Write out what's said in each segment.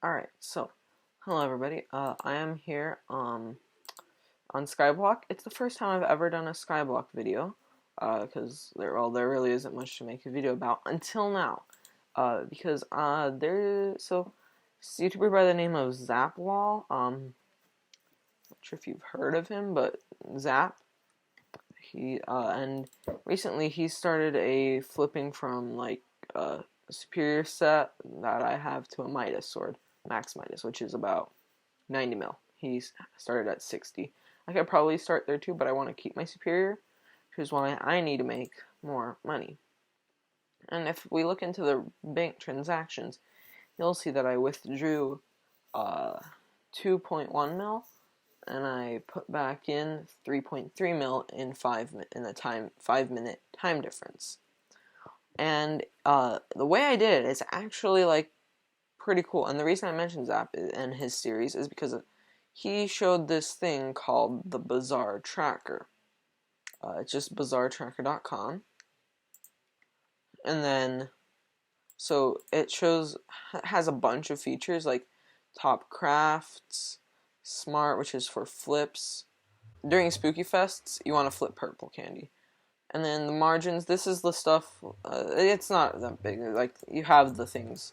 Alright, so, hello everybody. I am here on Skyblock. It's the first time I've ever done a Skyblock video, because there really isn't much to make a video about until now. Because this YouTuber by the name of Zaplol, not sure if you've heard of him, but Zap, and recently he started a flipping from like a superior set that I have to a Midas sword, Max Midas, which is about 90 mil. He's started at 60. I could probably start there too, but I want to keep my superior, which is why I need to make more money. And if we look into the bank transactions, you'll see that I withdrew 2.1 mil, and I put back in 3.3 mil in 5 minute time difference. And the way I did it is actually like pretty cool. And the reason I mentioned Zap and his series is because he showed this thing called the Bazaar Tracker. It's just bazaartracker.com. And then, so it has a bunch of features like top crafts, smart, which is for flips. During Spooky Fests, you want to flip purple candy. And then the margins, this is the stuff, it's not that big, like you have the things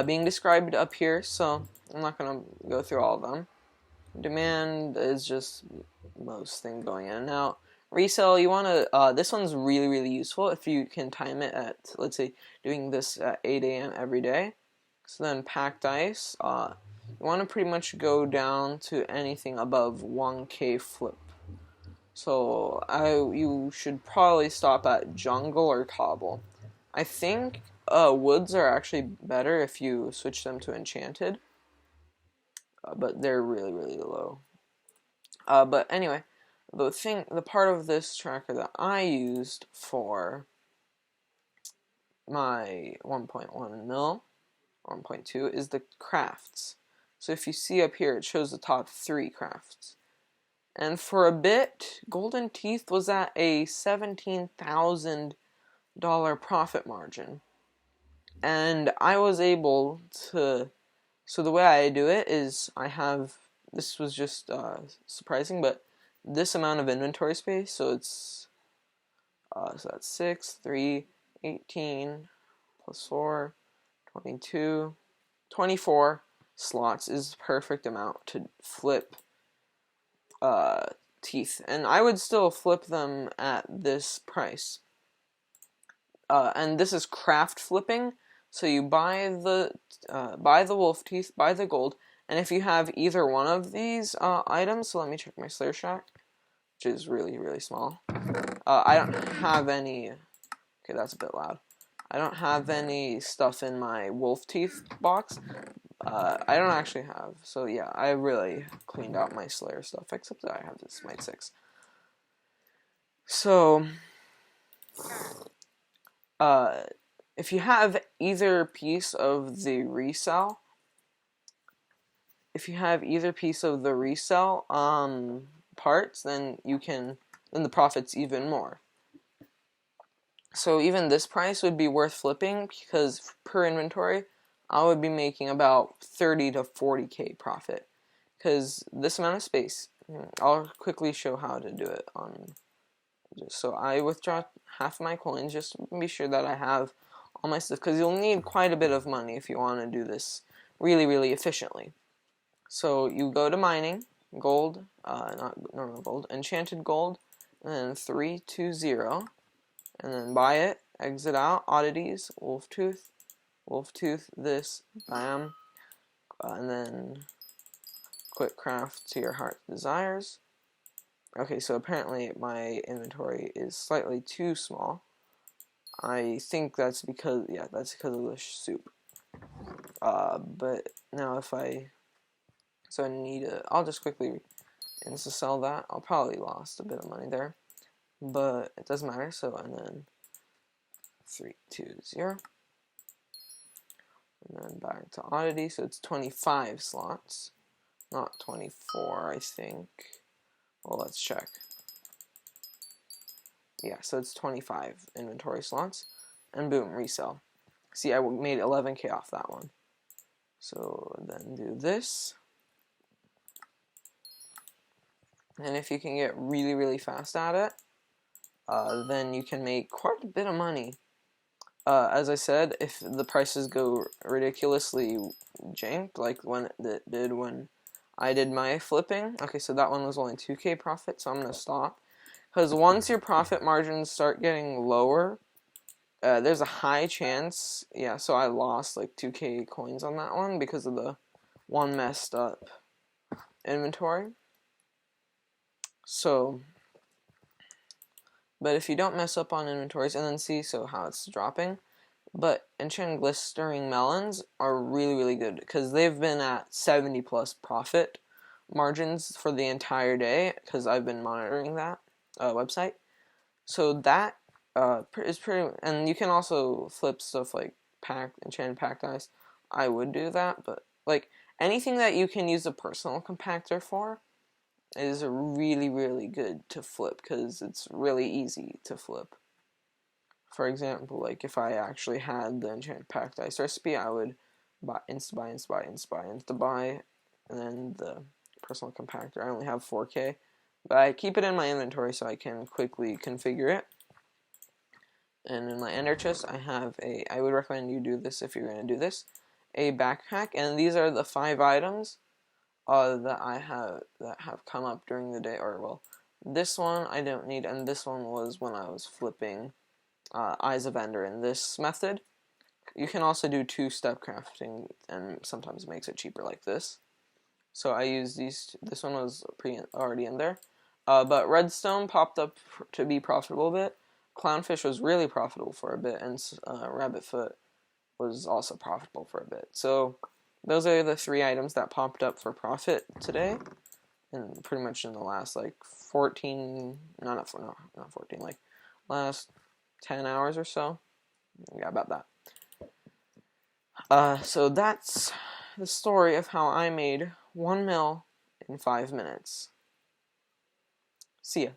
being described up here, so I'm not going to go through all of them. Demand is just most thing going in and out. Resell, you want to, this one's really useful if you can time it at, let's say, doing this at 8 a.m. every day. So then packed ice, you want to pretty much go down to anything above 1k flip. So you should probably stop at jungle or cobble. I think woods are actually better if you switch them to enchanted, but they're really low. But anyway, the part of this tracker that I used for my 1.1 mil, 1.2 is the crafts. So if you see up here, it shows the top 3 crafts. And for a bit, Golden Teeth was at a $17,000 profit margin. And I was able to, so the way I do it is I have, this was just surprising, but this amount of inventory space, so it's, so that's 6, 3, 18, plus 4, 22, 24 slots is the perfect amount to flip teeth, and I would still flip them at this price. And this is craft flipping, so you buy the wolf teeth, buy the gold, and if you have either one of these items, so let me check my Slayer Shack, which is really small. I don't have any. Okay, that's a bit loud. I don't have any stuff in my wolf teeth box. I don't actually have, so yeah, I really cleaned out my Slayer stuff, except that I have this Smite 6. So, if you have either piece of the resell, parts, then the profit's even more. So even this price would be worth flipping, because per inventory, I would be making about 30 to 40k profit, because this amount of space. I'll quickly show how to do it so I withdraw half of my coins just to be sure that I have all my stuff, because you'll need quite a bit of money if you want to do this really efficiently. So you go to mining, gold, not normal gold, enchanted gold, and then 320, and then buy it, exit out, oddities, wolf tooth, this, bam, and then quick craft to your heart's desires. Okay, so apparently my inventory is slightly too small. I think that's because, of the soup. But now I'll just quickly insta-sell that. I'll probably lost a bit of money there, but it doesn't matter. So, and then 320, and then back to oddity. So it's 25 slots, not 24, I think. Well, let's check. Yeah, so it's 25 inventory slots, and boom, resell. See, I made 11k off that one. So then do this. And if you can get really, really fast at it, then you can make quite a bit of money. As I said, if the prices go ridiculously janked, like when it did when I did my flipping. Okay, so that one was only 2K profit, so I'm going to stop. Because once your profit margins start getting lower, there's a high chance, yeah, so I lost like 2K coins on that one because of the one messed up inventory. So, but if you don't mess up on inventories, and then see so how it's dropping, but enchanted glistering melons are really, really good because they've been at 70 plus profit margins for the entire day because I've been monitoring that website. So that is pretty, and you can also flip stuff like enchanted packed ice. I would do that, but like anything that you can use a personal compactor for is really, really good to flip because it's really easy to flip. For example, like if I actually had the enchanted packed ice recipe, I would buy insta-buy, insta-buy, insta-buy, insta-buy, and then the personal compactor. I only have 4K, but I keep it in my inventory so I can quickly configure it. And in my ender chest, I would recommend you do this if you're going to do this, a backpack, and these are the 5 items that have come up during the day, or well, this one I don't need, and this one was when I was flipping Eyes of Ender in this method. You can also do 2-step crafting, and sometimes it makes it cheaper like this. So I used these. This one was already in there, but redstone popped up to be profitable a bit. Clownfish was really profitable for a bit, and rabbitfoot was also profitable for a bit. So those are the 3 items that popped up for profit today, and pretty much in the last like 14, not 14, like last 10 hours or so. Yeah, about that. So that's the story of how I made 1 mil in 5 minutes. See ya.